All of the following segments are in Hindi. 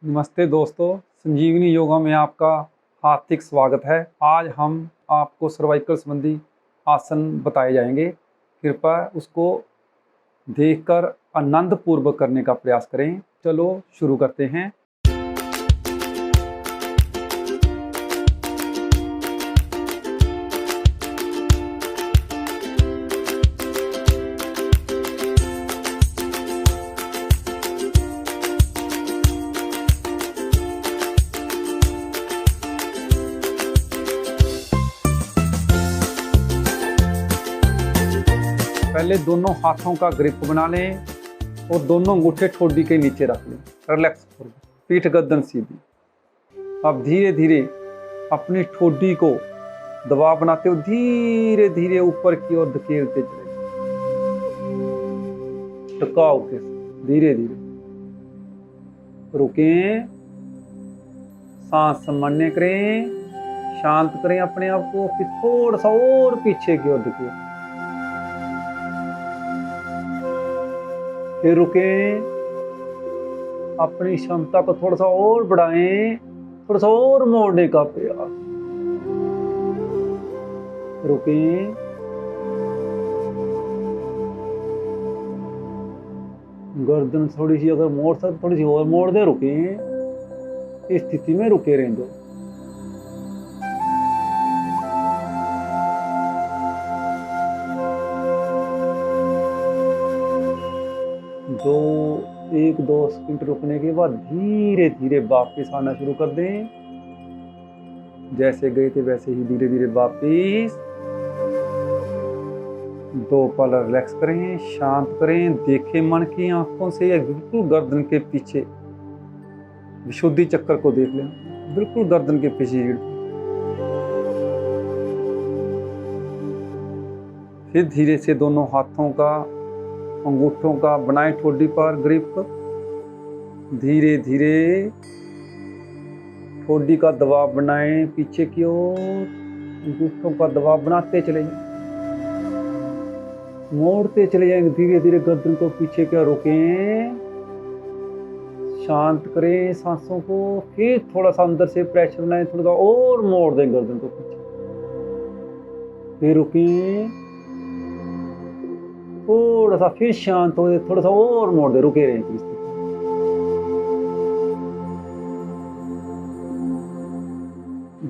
नमस्ते दोस्तों, संजीवनी योगा में आपका हार्दिक स्वागत है। आज हम आपको सर्वाइकल संबंधी आसन बताए जाएंगे। कृपया उसको देखकर आनंद पूर्वक करने का प्रयास करें। चलो शुरू करते हैं। पहले दोनों हाथों का ग्रिप बना लें और दोनों अंगूठे ठोडी के नीचे रख लें। रिलैक्स करो, पीठ गर्दन सीधी। अब धीरे धीरे अपनी ठोडी को दबाव बनाते हुए धीरे धीरे ऊपर की ओर धकेलते चले, टिकाऊ के साथ धीरे धीरे रुकें, सांस सामान्य करें, शांत करें अपने आप को, फिर थोड़ा सा और पीछे की ओर धकेलें, फिर रुकें, अपनी क्षमता को थोड़ा सा और बढ़ाएं, थोड़ा सा और मोड़ने का प्रयास, रुकें, गर्दन थोड़ी सी अगर मोड़ सकते थोड़ी सी और मोड़ दे, रुकें, इस स्थिति में रुके रहें एक दो सेकंड रुकने के बाद धीरे धीरे वापस आना शुरू कर दें। जैसे गए थे वैसे ही धीरे धीरे वापस। 2 पल रिलैक्स करें, शांत करें, देखें मन की आंखों से या बिल्कुल गर्दन के पीछे विशुद्धि चक्र को देख लें, बिल्कुल गर्दन के पीछे। फिर धीरे से दोनों हाथों का अंगूठों का बनाए ठोडी पर ग्रिप, धीरे धीरे ठोडी का दबाव बनाएं पीछे की ओर, अंगूठों का दबाव बनाते चले जाएं, मोड़ते चले जाएंगे धीरे धीरे गर्दन को पीछे की ओर। रुकें, शांत करें सांसों को, फिर थोड़ा सा अंदर से प्रेशर बनाएं, थोड़ा सा और मोड़ दें गर्दन को पीछे, फिर रुकें, थोड़ा सा फिर शांत हो, थोड़ा सा और मोड़ दे, रुके रहें।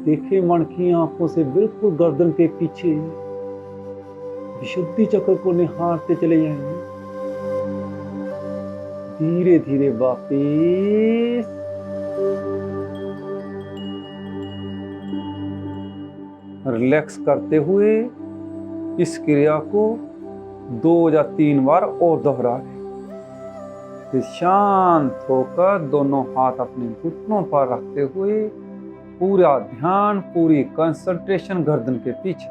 देखिए मन की आंखों से बिल्कुल गर्दन के पीछे विशुद्धि चक्र को निहारते चले जाएंगे। धीरे धीरे वापस, रिलैक्स करते हुए इस क्रिया को 2 या 3 बार और दोहरा लें। फिर शांत होकर दोनों हाथ अपने घुटनों पर रखते हुए पूरा ध्यान, पूरी कंसंट्रेशन गर्दन के पीछे।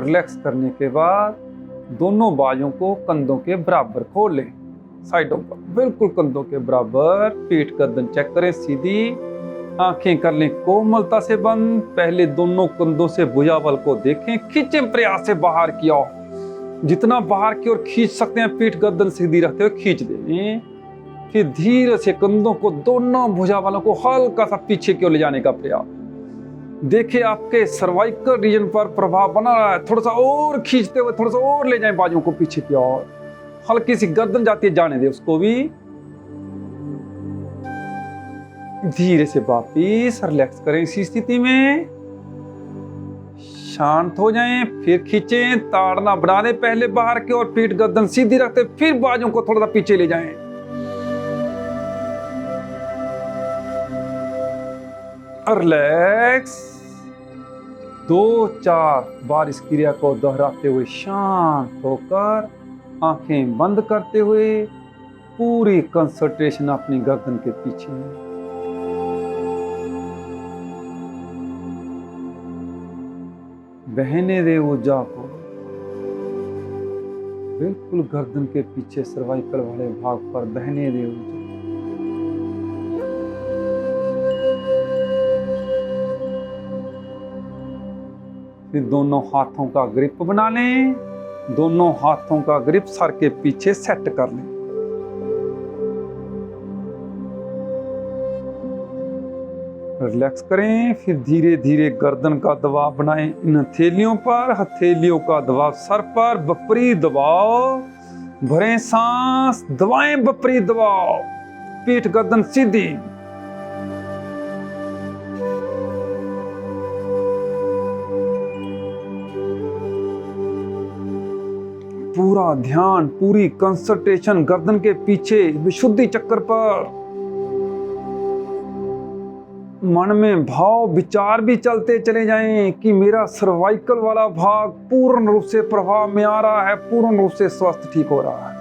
रिलैक्स करने के बाद दोनों बाजों को कंधों के बराबर खोल लें, साइडों पर बिल्कुल कंधों के बराबर। पीठ गर्दन चेक करें सीधी, आंखें कर लें कोमलता से बंद। पहले दोनों कंधों से भुजाबल को देखें, खींचें प्रयास से बाहर की ओर, जितना बाहर की ओर खींच सकते हैं पीठ गर्दन सीधी रखते हुए खींच दें। फिर धीरे से कंधों को, दोनों भुजाबलों को हल्का सा पीछे की ओर ले जाने का प्रयास। देखिए आपके सर्वाइकल रीजन पर प्रभाव बना रहा है, थोड़ा सा और खींचते हुए थोड़ा सा और ले जाएं बाजू को पीछे की ओर, हल्की सी गर्दन जाती है, जाने दे उसको भी। धीरे से वापिस रिलैक्स करें इसी स्थिति में, शांत हो जाएं, फिर खींचें, ताड़ना बढ़ा दें पहले बाहर की ओर, पीठ गर्दन सीधी रखते फिर बाजू को थोड़ा सा पीछे ले जाएं। रिलैक्स। 2-4 बार इस क्रिया को दोहराते हुए शांत होकर आंखें बंद करते हुए पूरी कंसंट्रेशन अपनी गर्दन के पीछे। बहने दे ऊर्जा को बिल्कुल गर्दन के पीछे सर्वाइकल वाले भाग पर बहने दे ऊर्जा। फिर दोनों हाथों का ग्रिप बना लें, दोनों हाथों का ग्रिप सर के पीछे सेट कर लें। रिलैक्स करें, फिर धीरे धीरे गर्दन का दबाव बनाएं इन हथेलियों पर, हथेलियों का दबाव सर पर, विपरीत दबाव, भरें सांस, दबाएं विपरीत दबाव, पीठ गर्दन सीधी। पूरा ध्यान, पूरी कंसंट्रेशन गर्दन के पीछे विशुद्धि चक्र पर। मन में भाव विचार भी चलते चले जाएं कि मेरा सर्वाइकल वाला भाग पूर्ण रूप से प्रभाव में आ रहा है, पूर्ण रूप से स्वस्थ ठीक हो रहा है।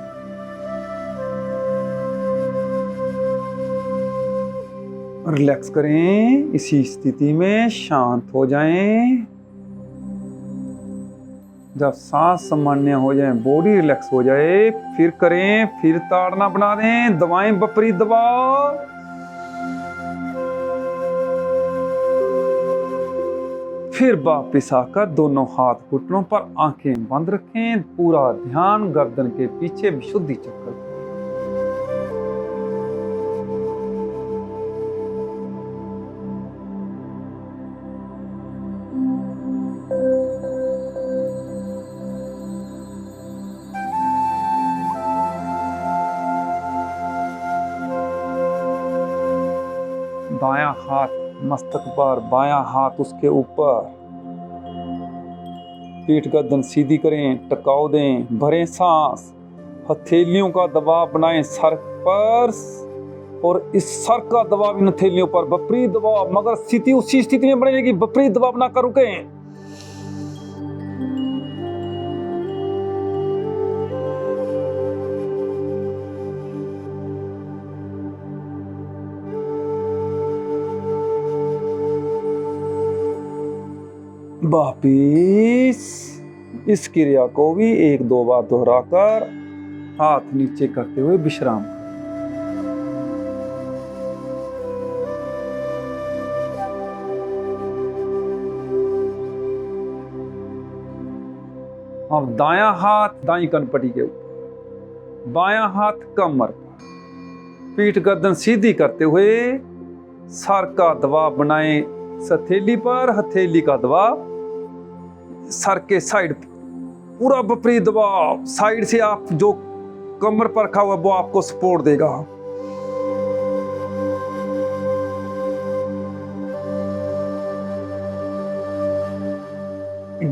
रिलैक्स करें, इसी स्थिति में शांत हो जाएं। जब सांस सामान्य हो जाए, बॉडी रिलैक्स हो जाए, फिर करें, फिर ताड़ना बना दें, दबाएं विपरीत दबाव। फिर वापिस आकर दोनों हाथ घुटनों पर, आंखें बंद रखें, पूरा ध्यान गर्दन के पीछे विशुद्धि चक्र। दायां हाथ मस्तक पर, बायां हाथ उसके ऊपर, पीठ गर्दन सीधी करें, टकाव दें, भरें सांस, हथेलियों का दबाव बनाएं सर पर, और इस सर का दबाव इन हथेलियों पर, विपरीत दबाव, मगर स्थिति उसी स्थिति में बनी रहेगी, विपरीत दबाव ना कर रुकें। वापिस इस क्रिया को भी 1-2 बार दोहराकर हाथ नीचे करते हुए विश्राम। अब दायां हाथ दाईं कनपटी के ऊपर, बायां हाथ कमर पर, पीठ गर्दन सीधी करते हुए सर का दबाव बनाएं हथेली पर, हथेली का दबाव सर के साइड पर, पूरा विपरीत दबाव साइड से। आप जो कमर पर रखा हुआ वो आपको सपोर्ट देगा।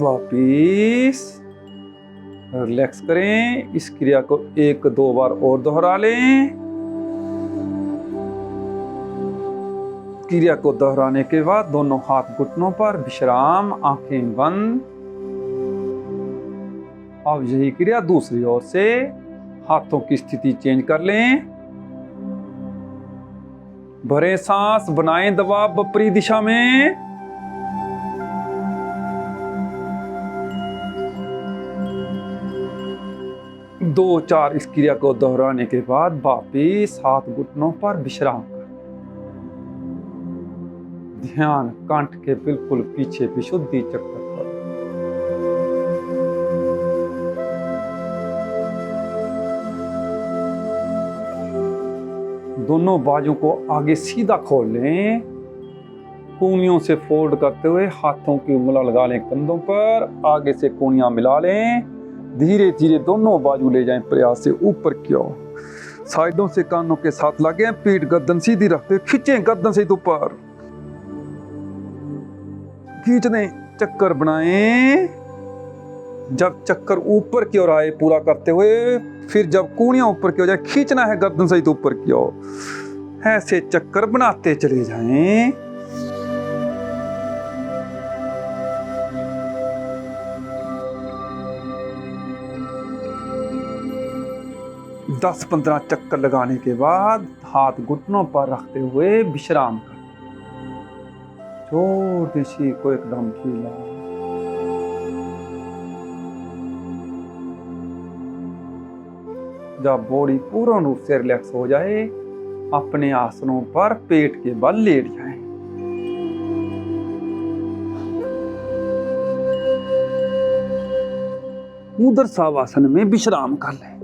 वापिस रिलैक्स करें, इस क्रिया को 1-2 बार और दोहरा लें। क्रिया को दोहराने के बाद दोनों हाथ घुटनों पर विश्राम, आंखें बंद। अब यही क्रिया दूसरी ओर से, हाथों की स्थिति चेंज कर लें, भरें सांस, बनाएं दबाव विपरीत दिशा में। दो चार इस क्रिया को दोहराने के बाद वापिस हाथ घुटनों पर विश्राम कर, ध्यान कंठ के बिल्कुल पीछे विशुद्धि चक्र पर। दोनों बाजू को आगे सीधा खोल लें, कूनियों से फोल्ड करते हुए हाथों की उंगलियां लगा लें कंधों पर, आगे से कूनियां मिला लें, धीरे धीरे दोनों बाजू ले जाएं प्रयास से ऊपर की ओर, साइडों से कानों के साथ लगे, पीठ गर्दन सीधी रखते खींचें गर्दन से ऊपर, खींच दें, चक्कर बनाएं। जब चक्कर ऊपर की ओर आए पूरा करते हुए, फिर जब कूनियां ऊपर की ओर जाए खींचना है गर्दन सहित ऊपर की ओर, ऐसे चक्कर बनाते चले जाएं। दस 15 चक्कर लगाने के बाद हाथ घुटनों पर रखते हुए विश्राम कर, छोटी सी को एकदम ढीला। जब बॉडी पूर्ण रूप से रिलैक्स हो जाए, अपने आसनों पर पेट के बल लेट जाएं। उधर सावासन में विश्राम कर लें।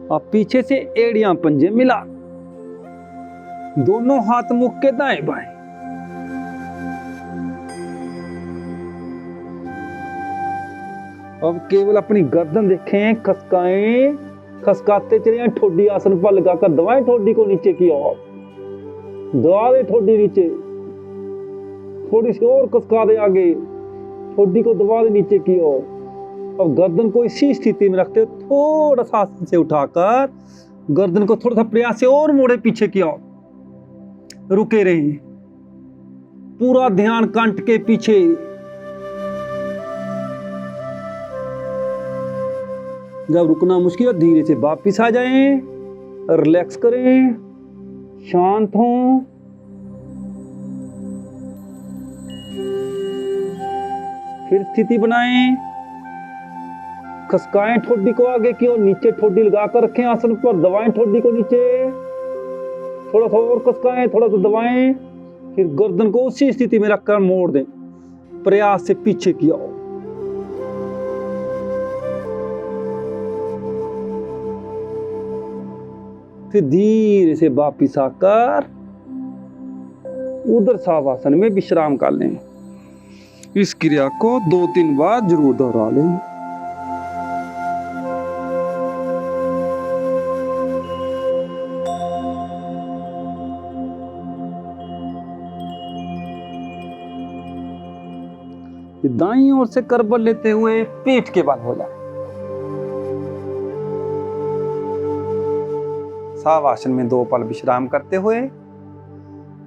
अब पीछे से एड़ियां पंजे मिला, दोनों हाथ मुख के दाएं बाएं। अब केवल अपनी गर्दन देखें, खसकाएं, खसकाते चले, ठोडी आसन पर लगाकर दबाएं ठोडी को नीचे की ओर, दबा दे ठोडी नीचे, थोड़ी सी और खसका दे आगे, ठोडी को दबा दे नीचे की ओर। अब गर्दन को इसी स्थिति में रखते हो, थोड़ा सा आसन से उठाकर गर्दन को थोड़ा सा प्रयास से और मोड़े पीछे की ओर, रुके रहिए, पूरा ध्यान कंठ के पीछे। जब रुकना मुश्किल है धीरे से वापिस आ जाएं, रिलैक्स करें, शांत हों। फिर स्थिति बनाएं, खसकाएं ठोडी को आगे की ओर, नीचे ठोडी लगाकर रखें आसन पर, दबाएं ठोडी को नीचे, थोड़ा सा और खसकाएं, थोड़ा सा दबाएं, फिर गर्दन को उसी स्थिति में रखकर मोड़ दें, प्रयास से पीछे की ओर। फिर धीरे से वापिस आकर उधर सावासन में विश्राम कर लें। इस क्रिया को 2-3 बार जरूर दोहरा लें। दाईं ओर से करबल लेते हुए पीठ के बल हो जाए। सावासन में 2 पल विश्राम करते हुए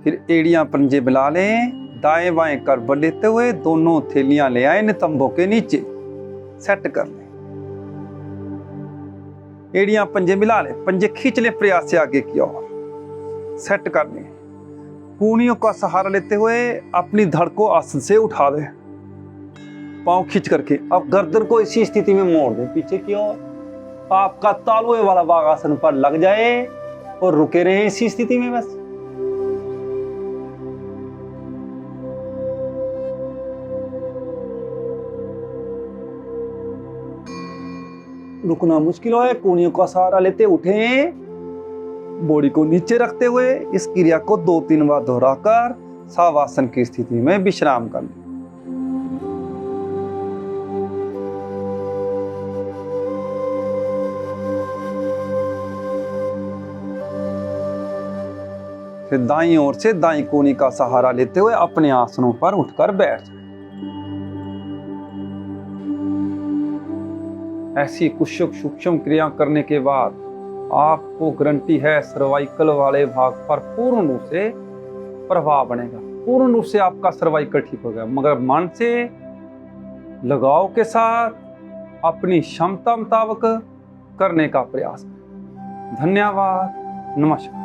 फिर एड़ियां पंजे मिला लें, दाएं बाएं करबल लेते हुए दोनों थैलियां ले आए नितंबों के नीचे, सेट कर लें। एड़ियां पंजे मिला लें, पंजे खींच लें प्रयास से आगे की ओर, सेट कर लें। कूहनियों का सहारा लेते हुए अपनी धड़ को आसन से उठा दें, पांव खींच करके। अब गर्दन को इसी स्थिति में मोड़ दें पीछे की ओर। आपका तालुए वाला भाग आसन पर लग जाए और रुके रहे इसी स्थिति में बस। रुकना मुश्किल हो, कूहनियों का सहारा लेते उठें, बॉडी को नीचे रखते हुए इस क्रिया को 2-3 बार दोहराकर सावासन की स्थिति में विश्राम कर लें। फिर दाईं ओर से दाईं कोहनी का सहारा लेते हुए अपने आसनों पर उठकर बैठ जाएं। ऐसी कुछ सूक्ष्म क्रिया करने के बाद आपको गारंटी है सर्वाइकल वाले भाग पर पूर्ण रूप से प्रभाव बनेगा, पूर्ण रूप से आपका सर्वाइकल ठीक हो गया। मगर मन से लगाव के साथ अपनी क्षमता मुताबिक करने का प्रयास करें। धन्यवाद, नमस्कार।